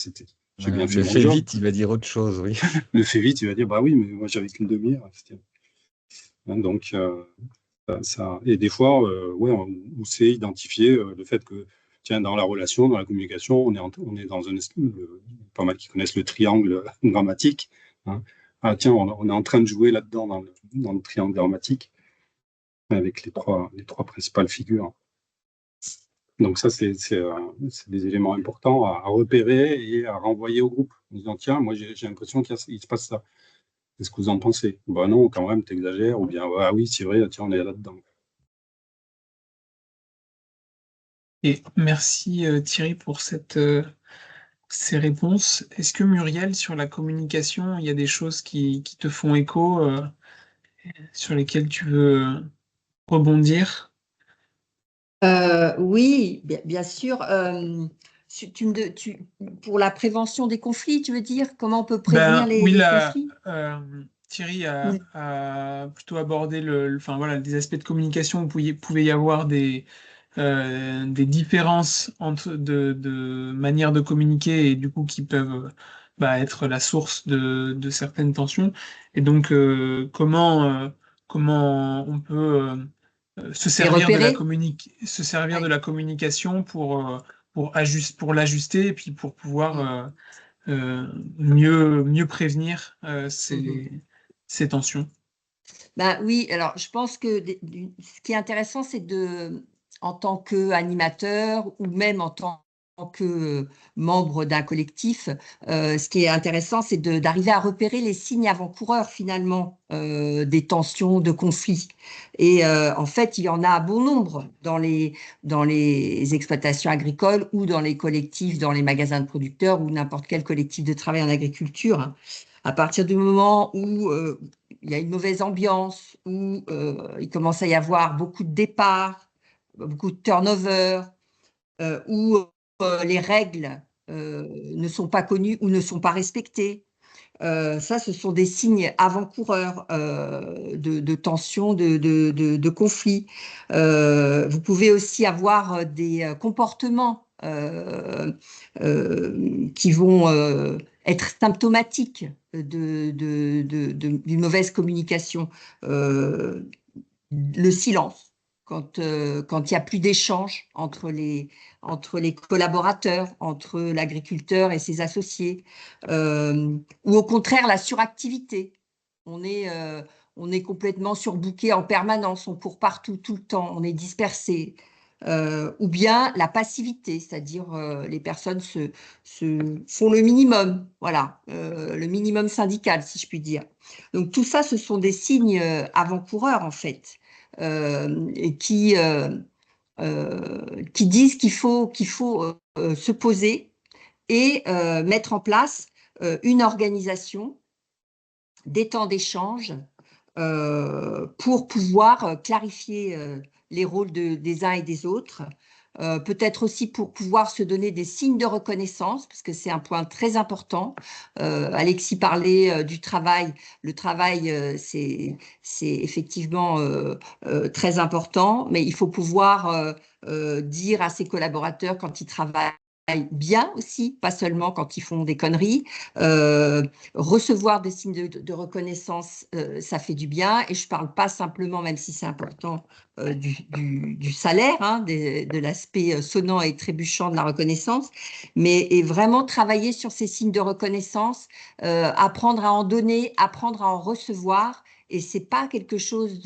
j'ai bien fait mon job. Le fait vite, il va dire autre chose, oui. Le fait vite, il va dire oui, mais moi j'avais qu'une demi-heure. Donc Et des fois, ouais, on sait identifier le fait que, tiens, dans la relation, dans la communication, on est dans pas mal qui connaissent le triangle grammatique. Hein. Ah, tiens, on est en train de jouer là-dedans, dans le triangle grammatique, avec les trois principales figures. Donc ça, c'est des éléments importants à repérer et à renvoyer au groupe, en disant, tiens, moi, j'ai l'impression qu'il se passe ça. Qu'est-ce que vous en pensez? Bah non, quand même, t'exagères, ou bien, ah oui, c'est vrai, tiens, on est là-dedans. Et merci Thierry pour ces réponses. Est-ce que Muriel, sur la communication, il y a des choses qui te font écho, sur lesquelles tu veux rebondir? Oui, bien sûr. Pour la prévention des conflits, tu veux dire? Comment on peut prévenir Ben oui, les conflits? Thierry Mm. a plutôt abordé enfin voilà, des aspects de communication où pouvait y avoir des différences de manières de communiquer et du coup qui peuvent être la source de certaines tensions. Et donc comment on peut se Les servir repérer? se servir de Ouais. la communication pour l'ajuster et puis pour pouvoir Mm. mieux prévenir Mhm. ces tensions. Ben oui, alors je pense que ce qui est intéressant, c'est en tant qu'animateur ou même en tant que membre d'un collectif, ce qui est intéressant, c'est d'arriver à repérer les signes avant-coureurs finalement des tensions, de conflits. Et en fait, il y en a bon nombre dans les exploitations agricoles ou dans les collectifs, dans les magasins de producteurs ou n'importe quel collectif de travail en agriculture, hein. À partir du moment où il y a une mauvaise ambiance, où il commence à y avoir beaucoup de départs, beaucoup de turnover, où les règles ne sont pas connues ou ne sont pas respectées. Ça, ce sont des signes avant-coureurs de tension, de conflit. Vous pouvez aussi avoir des comportements qui vont être symptomatiques d'une mauvaise communication. Le silence, quand il n'y a plus d'échange entre les collaborateurs, entre l'agriculteur et ses associés, ou au contraire la suractivité. On est, euh, on est complètement surbooké en permanence, on court partout, tout le temps, on est dispersé. Ou bien la passivité, c'est-à-dire les personnes font le minimum, voilà, le minimum syndical, si je puis dire. Donc tout ça, ce sont des signes avant-coureurs, en fait, et qui disent qu'il faut se poser et mettre en place une organisation, des temps d'échange pour pouvoir clarifier les rôles des uns et des autres. Peut-être aussi pour pouvoir se donner des signes de reconnaissance, parce que c'est un point très important. Alexis parlait du travail. Le travail, c'est effectivement très important, mais il faut pouvoir dire à ses collaborateurs quand ils travaillent bien aussi, pas seulement quand ils font des conneries. Recevoir des signes de reconnaissance, ça fait du bien. Et je ne parle pas simplement, même si c'est important, du salaire, hein, de l'aspect sonnant et trébuchant de la reconnaissance, mais et vraiment travailler sur ces signes de reconnaissance, apprendre à en donner, apprendre à en recevoir. Et ce n'est pas quelque chose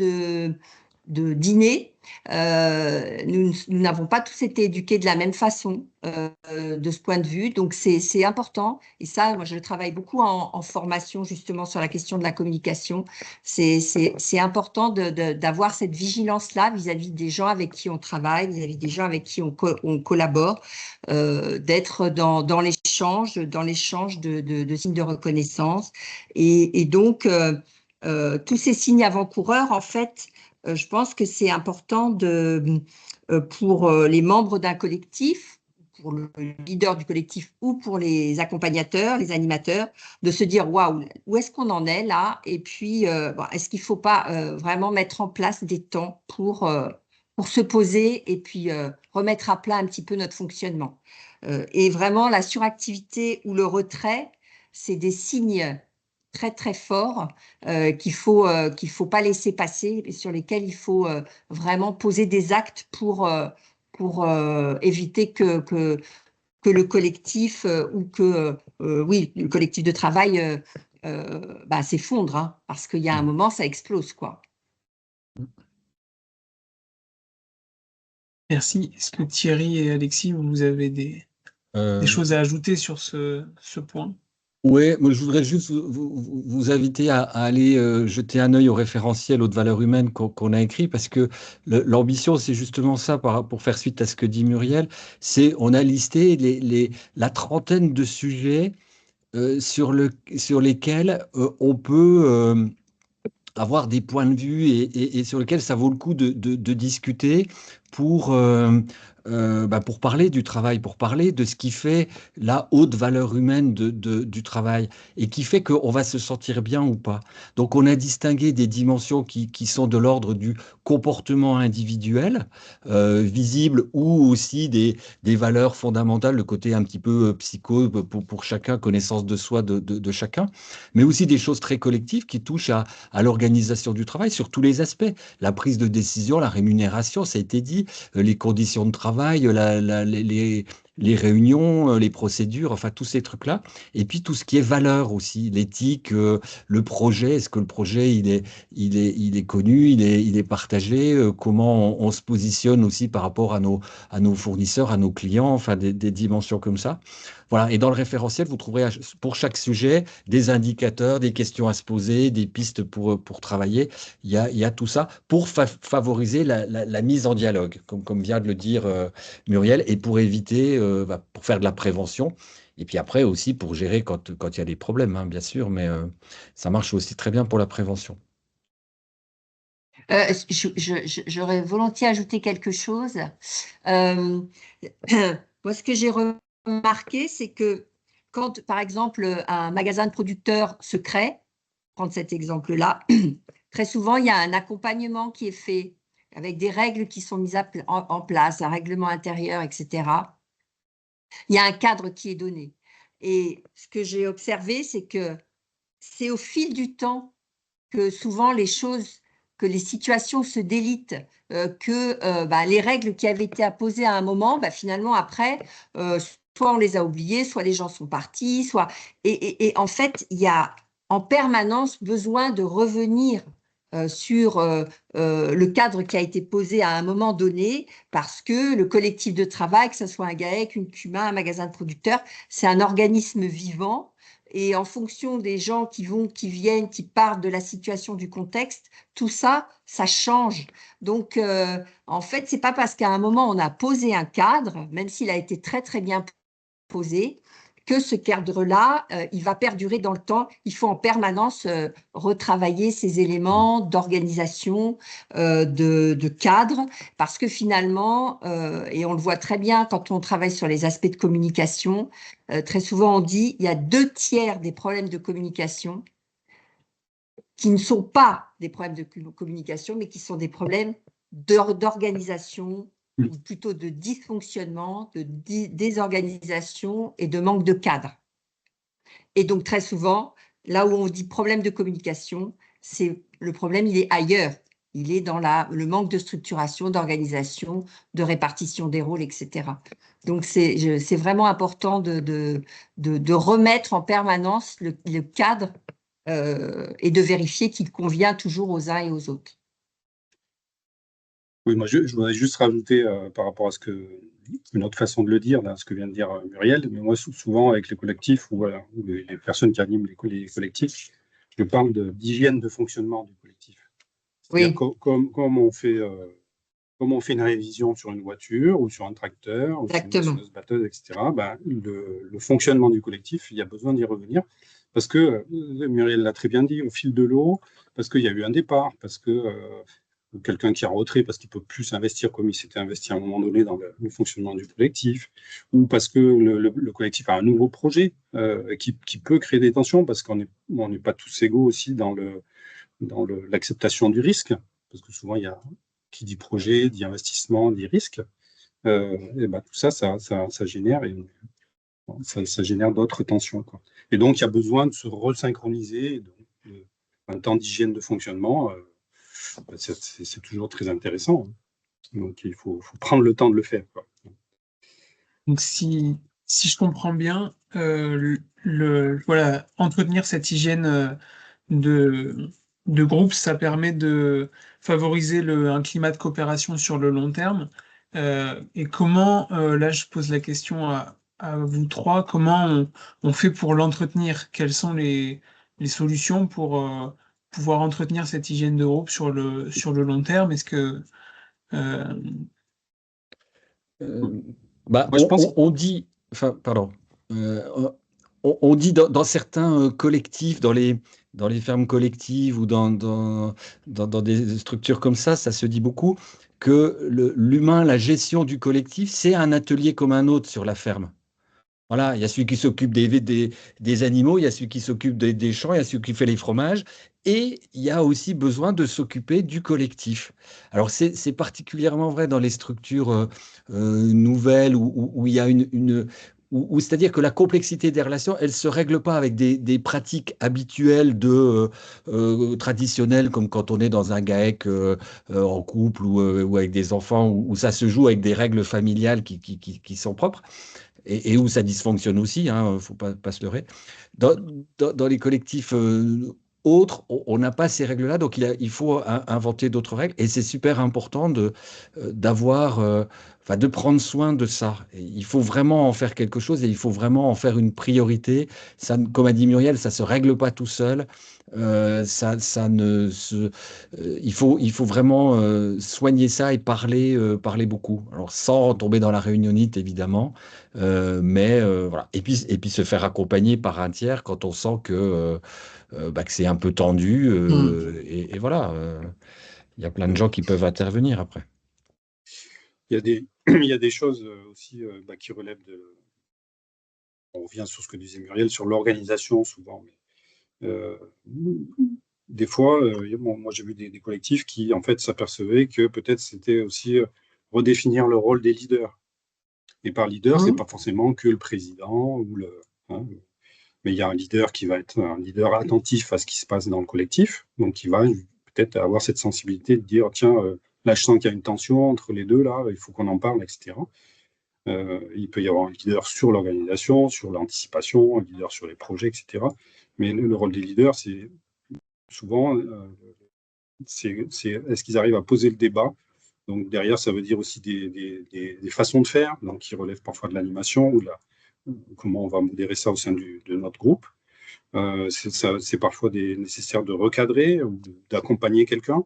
d'inné. Nous n'avons pas tous été éduqués de la même façon de ce point de vue, donc c'est important. Et ça, moi, je travaille beaucoup en formation justement sur la question de la communication. C'est important d'avoir cette vigilance-là vis-à-vis des gens avec qui on travaille, vis-à-vis des gens avec qui on collabore, d'être dans l'échange de signes de reconnaissance. Et donc, tous ces signes avant-coureurs, en fait, je pense que c'est important pour les membres d'un collectif, pour le leader du collectif ou pour les accompagnateurs, les animateurs, de se dire waouh, où est-ce qu'on en est là? Et puis, est-ce qu'il ne faut pas vraiment mettre en place des temps pour se poser et puis remettre à plat un petit peu notre fonctionnement? Et vraiment, la suractivité ou le retrait, c'est des signes très très forts qu'il faut pas laisser passer et sur lesquels il faut vraiment poser des actes pour éviter que le collectif ou que oui, le collectif de travail s'effondre, hein, parce qu'il y a un moment, ça explose, quoi. Merci. Est-ce que Thierry et Alexis, vous avez des choses à ajouter sur ce point? Oui, moi je voudrais juste vous inviter à aller jeter un œil au référentiel haute valeur humaine qu'on a écrit, parce que l'ambition, c'est justement ça, pour faire suite à ce que dit Muriel, c'est on a listé la trentaine de sujets sur lesquels on peut avoir des points de vue et sur lesquels ça vaut le coup de discuter pour, pour parler du travail, pour parler de ce qui fait la haute valeur humaine du travail et qui fait qu'on va se sentir bien ou pas. Donc on a distingué des dimensions qui sont de l'ordre du comportement individuel, visible, ou aussi des valeurs fondamentales, le côté un petit peu psycho pour chacun, connaissance de soi de chacun, mais aussi des choses très collectives qui touchent à l'organisation du travail sur tous les aspects. La prise de décision, la rémunération, ça a été dit, les conditions de travail, les réunions, les procédures, enfin tous ces trucs-là. Et puis tout ce qui est valeur aussi, l'éthique, le projet, est-ce que le projet il est connu, il est partagé, comment on se positionne aussi par rapport à nos fournisseurs, à nos clients, enfin des dimensions comme ça. Voilà. Et dans le référentiel, vous trouverez pour chaque sujet des indicateurs, des questions à se poser, des pistes pour travailler. Il y a tout ça pour favoriser la mise en dialogue, comme vient de le dire Muriel, et pour éviter, pour faire de la prévention. Et puis après aussi pour gérer quand il y a des problèmes, hein, bien sûr, mais ça marche aussi très bien pour la prévention. J'aurais volontiers ajouté quelque chose. Euh, Moi, ce que j'ai remarqué, c'est que quand, par exemple, un magasin de producteurs se crée, prendre cet exemple-là, très souvent, il y a un accompagnement qui est fait avec des règles qui sont mises en place, un règlement intérieur, etc. Il y a un cadre qui est donné. Et ce que j'ai observé, c'est que c'est au fil du temps que souvent que les situations se délitent, que les règles qui avaient été apposées à un moment, finalement après, soit on les a oubliées, soit les gens sont partis, soit et en fait il y a en permanence besoin de revenir sur le cadre qui a été posé à un moment donné, parce que le collectif de travail, que ce soit un GAEC, une CUMA, un magasin de producteurs, c'est un organisme vivant. Et en fonction des gens qui vont, qui viennent, qui partent de la situation, du contexte, tout ça, ça change. Donc, en fait, c'est pas parce qu'à un moment, on a posé un cadre, même s'il a été très, très bien posé, que ce cadre-là, il va perdurer dans le temps. Il faut en permanence retravailler ces éléments d'organisation, de cadre, parce que finalement, et on le voit très bien quand on travaille sur les aspects de communication, très souvent on dit il y a 2 tiers des problèmes de communication qui ne sont pas des problèmes de communication, mais qui sont des problèmes d'organisation, ou plutôt de dysfonctionnement, de désorganisation et de manque de cadre. Et donc, très souvent, là où on dit problème de communication, le problème, il est ailleurs. Il est dans le manque de structuration, d'organisation, de répartition des rôles, etc. Donc, c'est vraiment important de remettre en permanence le cadre et de vérifier qu'il convient toujours aux uns et aux autres. Oui, moi, je voudrais juste rajouter par rapport à une autre façon de le dire, là, ce que vient de dire Muriel, mais moi, souvent, avec les collectifs ou les personnes qui animent les collectifs, je parle d'hygiène de fonctionnement du collectif. Oui. Comme on fait une révision sur une voiture ou sur un tracteur ou sur une moissonneuse batteuse, etc., le fonctionnement du collectif, il y a besoin d'y revenir parce que, Muriel l'a très bien dit, au fil de l'eau, parce qu'il y a eu un départ, parce que quelqu'un qui est en retrait parce qu'il ne peut plus s'investir comme il s'était investi à un moment donné dans le fonctionnement du collectif, ou parce que le collectif a un nouveau projet qui peut créer des tensions, parce qu'on n'est pas tous égaux aussi dans l'acceptation du risque, parce que souvent, qui dit projet, dit investissement, dit risque. Tout ça génère, et ça génère d'autres tensions, quoi. Et donc, il y a besoin de se resynchroniser. Un temps d'hygiène de fonctionnement, c'est toujours très intéressant, hein. Donc, il faut prendre le temps de le faire, quoi. Donc si je comprends bien, voilà, entretenir cette hygiène, de groupe, ça permet de favoriser un climat de coopération sur le long terme. Et comment, là je pose la question à vous trois, comment on fait pour l'entretenir? Quelles sont les solutions pour pouvoir entretenir cette hygiène de groupe sur le long terme? Est-ce que euh, Euh, bah, Moi, je pense on dit, enfin, pardon, on dit dans certains collectifs, dans les fermes collectives ou dans des structures comme ça se dit beaucoup que l'humain, la gestion du collectif, c'est un atelier comme un autre sur la ferme. Voilà, il y a celui qui s'occupe des animaux, il y a celui qui s'occupe des champs, il y a celui qui fait les fromages, et il y a aussi besoin de s'occuper du collectif. Alors c'est particulièrement vrai dans les structures nouvelles où il y a c'est-à-dire que la complexité des relations, elle ne se règle pas avec des pratiques habituelles traditionnelles, comme quand on est dans un GAEC en couple ou avec des enfants, où ça se joue avec des règles familiales qui sont propres et où ça dysfonctionne aussi, hein, faut pas se leurrer. Dans, dans les collectifs autres, on n'a pas ces règles-là, donc il faut inventer d'autres règles, et c'est super important d'avoir, enfin, de prendre soin de ça. Et il faut vraiment en faire quelque chose, et il faut vraiment en faire une priorité. Ça, comme a dit Muriel, ça se règle pas tout seul. Ça ne se, il faut vraiment soigner ça et parler beaucoup. Alors sans tomber dans la réunionnite évidemment, voilà. Et puis se faire accompagner par un tiers quand on sent que c'est un peu tendu. Et voilà, il y a plein de gens qui peuvent intervenir après. il y a des, il y a des choses aussi qui relèvent de. On revient sur ce que disait Muriel, sur l'organisation souvent. Mais, des fois, moi j'ai vu des collectifs qui en fait s'apercevaient que peut-être c'était aussi redéfinir le rôle des leaders. Et par leader, c'est pas forcément que le président hein, mais il y a un leader qui va être un leader attentif à ce qui se passe dans le collectif, donc qui va peut-être avoir cette sensibilité de dire tiens, là je sens qu'il y a une tension entre les deux, là, il faut qu'on en parle, etc. Il peut y avoir un leader sur l'organisation, sur l'anticipation, un leader sur les projets, etc. Mais le rôle des leaders, c'est souvent, est-ce qu'ils arrivent à poser le débat? Donc derrière, ça veut dire aussi des façons de faire, donc qui relèvent parfois de l'animation ou comment on va modérer ça au sein de notre groupe. C'est parfois nécessaire de recadrer ou d'accompagner quelqu'un.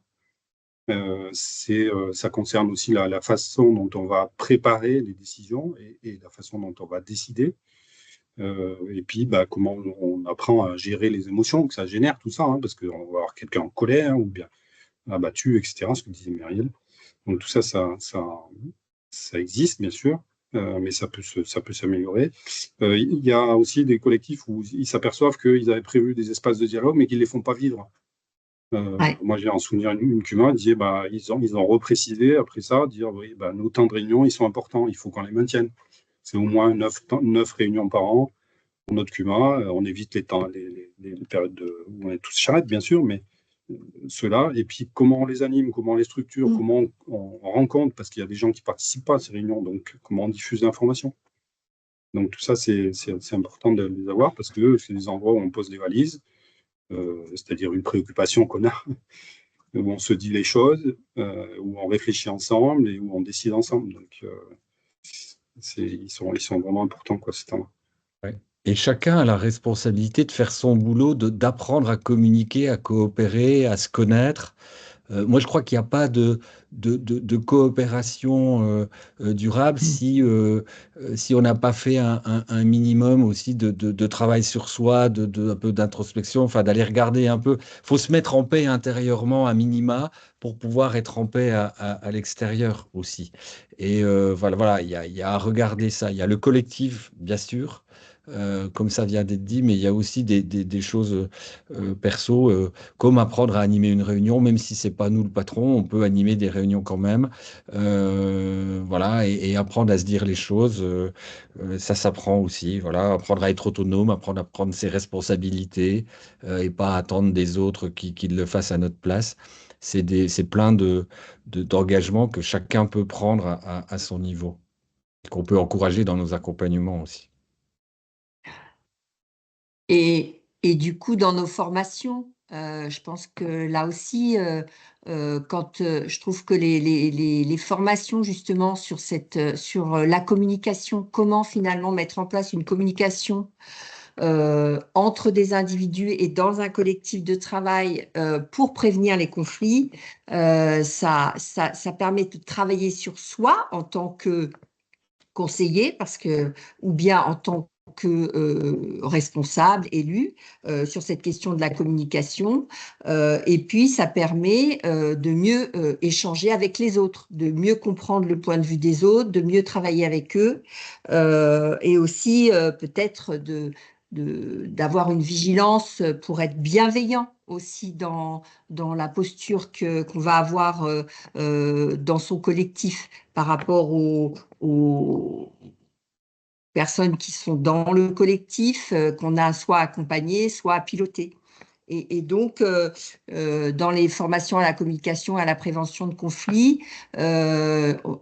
Ça concerne aussi la façon dont on va préparer les décisions et la façon dont on va décider. Et puis, comment on apprend à gérer les émotions que ça génère, tout ça, hein, parce qu'on va avoir quelqu'un en colère ou bien abattu, etc., ce que disait Myriel. Donc tout ça, ça existe, bien sûr, mais ça peut s'améliorer. Il y a aussi des collectifs où ils s'aperçoivent qu'ils avaient prévu des espaces de dialogue, mais qu'ils ne les font pas vivre. Ouais. Moi, j'ai en souvenir une CUMA disait ils ont reprécisé après ça, dire oui, nos temps de réunion, ils sont importants, il faut qu'on les maintienne. C'est au moins 9 réunions par an pour notre CUMA. On évite les périodes où on est tous charrettes, bien sûr, mais ceux-là, et puis comment on les anime, comment on les structure, comment on rencontre, parce qu'il y a des gens qui ne participent pas à ces réunions, donc comment on diffuse l'information. Donc tout ça, c'est important de les avoir, parce que c'est des endroits où on pose des valises, c'est-à-dire une préoccupation qu'on a, où on se dit les choses, où on réfléchit ensemble et où on décide ensemble. Donc ils sont vraiment importants, quoi, ces temps-là. Ouais. Et chacun a la responsabilité de faire son boulot, d'apprendre à communiquer, à coopérer, à se connaître. Moi, je crois qu'il n'y a pas de coopération durable si on n'a pas fait un minimum aussi de travail sur soi, un peu d'introspection, enfin d'aller regarder un peu. Il faut se mettre en paix intérieurement à minima pour pouvoir être en paix à l'extérieur aussi. Et voilà, il y a à regarder ça. Il y a le collectif, bien sûr. Comme ça vient d'être dit, mais il y a aussi des choses perso, comme apprendre à animer une réunion, même si c'est pas nous le patron, on peut animer des réunions réunion quand même. Voilà, et apprendre à se dire les choses, ça s'apprend aussi. Voilà, apprendre à être autonome, apprendre à prendre ses responsabilités et pas attendre des autres qui le fassent à notre place. C'est plein d'engagements que chacun peut prendre à son niveau, qu'on peut encourager dans nos accompagnements aussi. Et du coup, dans nos formations, je pense que là aussi, quand je trouve que les formations justement sur la communication, comment finalement mettre en place une communication entre des individus et dans un collectif de travail pour prévenir les conflits, ça permet de travailler sur soi en tant que conseiller, ou bien en tant que responsable, élu, sur cette question de la communication. Et puis, ça permet de mieux échanger avec les autres, de mieux comprendre le point de vue des autres, de mieux travailler avec eux, et aussi peut-être d'avoir une vigilance pour être bienveillant aussi dans la posture qu'on va avoir dans son collectif par rapport aux personnes qui sont dans le collectif, qu'on a soit accompagnées, soit à piloter. Et donc, dans les formations à la communication, à la prévention de conflits, on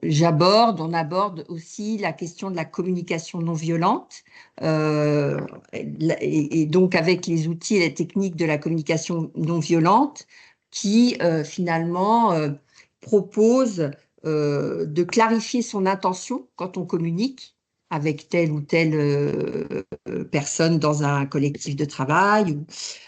aborde aussi la question de la communication non violente, et donc avec les outils et les techniques de la communication non violente qui, finalement, proposent de clarifier son intention quand on communique avec telle ou telle personne dans un collectif de travail, ou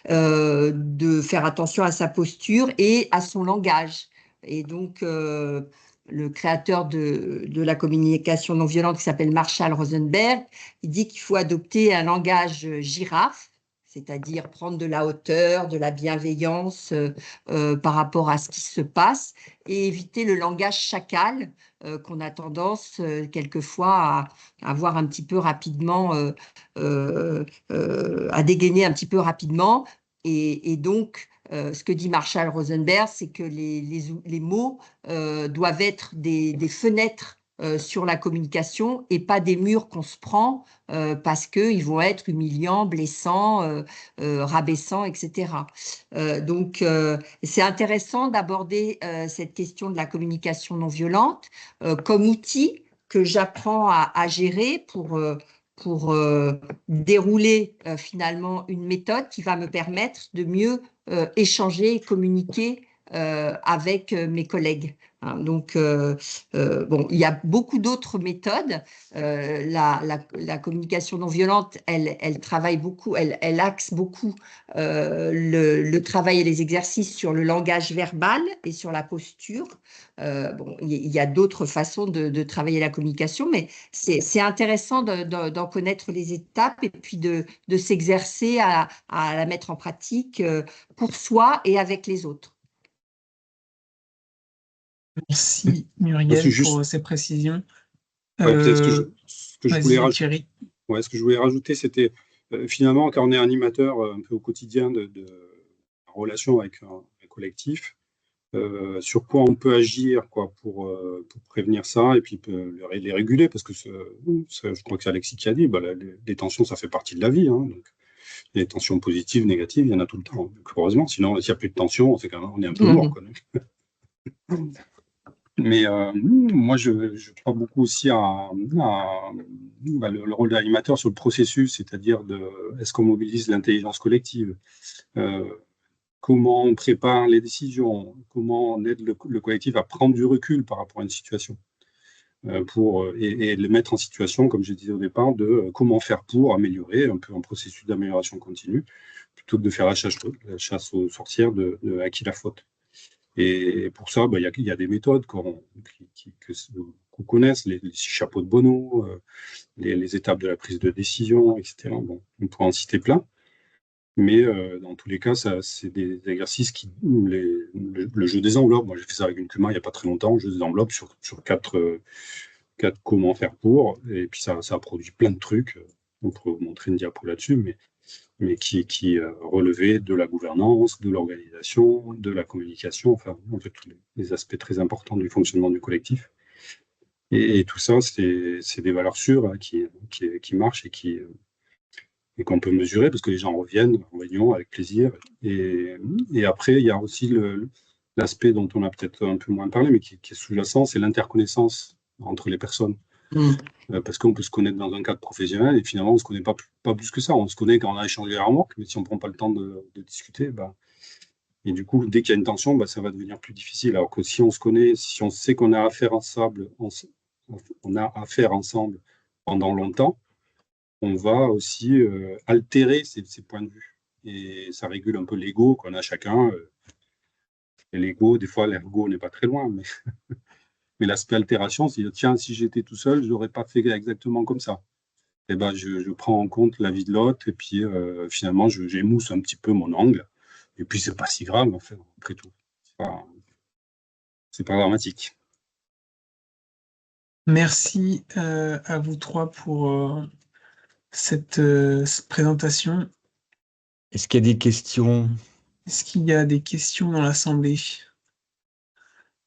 de faire attention à sa posture et à son langage. Et donc, le créateur de la communication non violente, qui s'appelle Marshall Rosenberg, il dit qu'il faut adopter un langage girafe, c'est-à-dire prendre de la hauteur, de la bienveillance par rapport à ce qui se passe, et éviter le langage chacal qu'on a tendance quelquefois à voir un petit peu rapidement, à dégainer un petit peu rapidement. Et donc, ce que dit Marshall Rosenberg, c'est que les mots doivent être des fenêtres sur la communication et pas des murs qu'on se prend parce qu'ils vont être humiliants, blessants, rabaissants, etc. Donc, c'est intéressant d'aborder cette question de la communication non violente comme outil que j'apprends à gérer pour dérouler finalement une méthode qui va me permettre de mieux échanger et communiquer avec mes collègues. Hein, donc, bon, il y a beaucoup d'autres méthodes. La communication non violente, elle travaille beaucoup, elle axe beaucoup le travail et les exercices sur le langage verbal et sur la posture. Bon, il y a d'autres façons de travailler la communication, mais c'est intéressant d'en connaître les étapes et puis de s'exercer à la mettre en pratique pour soi et avec les autres. Merci Muriel pour ces précisions. Peut-être ce que je voulais rajouter. Thierry. Ouais, ce que je voulais rajouter, c'était finalement, quand on est animateur un peu au quotidien de relation avec un collectif, sur quoi on peut agir pour prévenir ça et puis les réguler, parce que je crois que c'est Alexis qui a dit, les tensions, ça fait partie de la vie. Hein, donc, les tensions positives, négatives, il y en a tout le temps. Donc, heureusement, sinon, s'il n'y a plus de tension, c'est quand même, on est un peu mort. Mais moi, je crois beaucoup aussi le rôle de l'animateur sur le processus, c'est-à-dire est-ce qu'on mobilise l'intelligence collective, comment on prépare les décisions, comment on aide le collectif à prendre du recul par rapport à une situation, et le mettre en situation, comme je disais au départ, de comment faire pour améliorer, un peu un processus d'amélioration continue, plutôt que de faire la chasse aux sorcières à qui la faute. Et pour ça, il y a des méthodes qu'on connaisse, les 6 chapeaux de Bono, les étapes de la prise de décision, etc. Bon, on pourrait en citer plein. Mais dans tous les cas, c'est des exercices le jeu des enveloppes. Moi, j'ai fait ça avec une Kuma il n'y a pas très longtemps, jeu des enveloppes sur 4 comment faire pour. Et puis ça a produit plein de trucs. On pourrait vous montrer une diapo là-dessus, mais mais qui relevait de la gouvernance, de l'organisation, de la communication, enfin, en fait, tous les aspects très importants du fonctionnement du collectif. Et tout ça, c'est des valeurs sûres hein, qui marchent et qu'on peut mesurer parce que les gens reviennent en réunion avec plaisir. Et après, il y a aussi l'aspect dont on a peut-être un peu moins parlé, mais qui est sous-jacent, c'est l'interconnaissance entre les personnes. Parce qu'on peut se connaître dans un cadre professionnel et finalement, on ne se connaît pas plus que ça. On se connaît quand on a échangé les remarques, mais si on ne prend pas le temps de discuter, et du coup, dès qu'il y a une tension, ça va devenir plus difficile. Alors que si on se connaît, si on sait qu'on a affaire ensemble, on a affaire ensemble pendant longtemps, on va aussi altérer ces points de vue. Et ça régule un peu l'ego qu'on a chacun. Et l'ego, des fois, l'ergo n'est pas très loin, mais l'aspect altération, c'est tiens, si j'étais tout seul, je n'aurais pas fait exactement comme ça. Et je prends en compte l'avis de l'autre et puis finalement, j'émousse un petit peu mon angle. Et puis, c'est pas si grave, en fait, après tout. C'est pas dramatique. Merci à vous trois pour cette présentation. Est-ce qu'il y a des questions? Est-ce qu'il y a des questions dans l'Assemblée?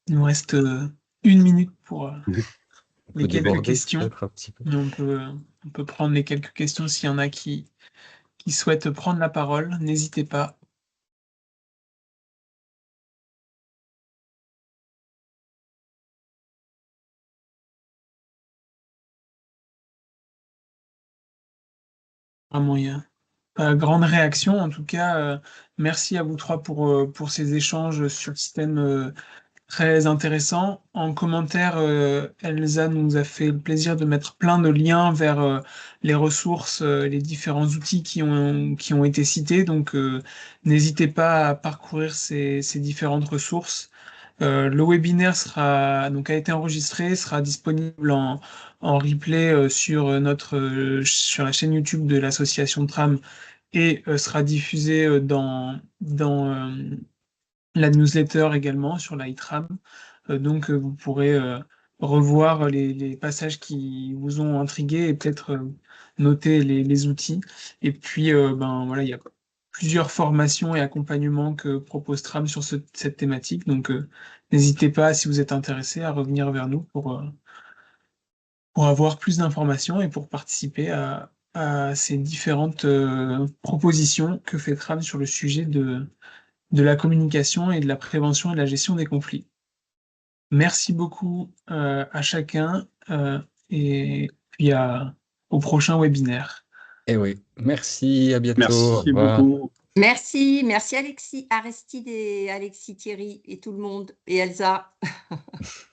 Il nous reste 1 minute pour les quelques déborder, questions. peut-être un petit peu. Mais on peut prendre les quelques questions s'il y en a qui souhaitent prendre la parole. N'hésitez pas. Vraiment, il y a pas grande réaction. En tout cas, merci à vous trois pour ces échanges sur le système très intéressant. En commentaire, Elsa nous a fait le plaisir de mettre plein de liens vers les ressources, les différents outils qui ont été cités. Donc, n'hésitez pas à parcourir ces différentes ressources. Le webinaire a été enregistré, sera disponible en replay sur la chaîne YouTube de l'association Tram et sera diffusé dans la newsletter également sur l'iTram. Donc, vous pourrez revoir les passages qui vous ont intrigué et peut-être noter les outils. Et puis, voilà, il y a plusieurs formations et accompagnements que propose Tram sur cette thématique. Donc, n'hésitez pas, si vous êtes intéressé, à revenir vers nous pour avoir plus d'informations et pour participer à ces différentes propositions que fait Tram sur le sujet de la communication et de la prévention et de la gestion des conflits. Merci beaucoup à chacun et puis au prochain webinaire. Eh oui, merci, à bientôt. Merci beaucoup. Merci Alexis, Aristide et Alexis, Thierry et tout le monde, et Elsa.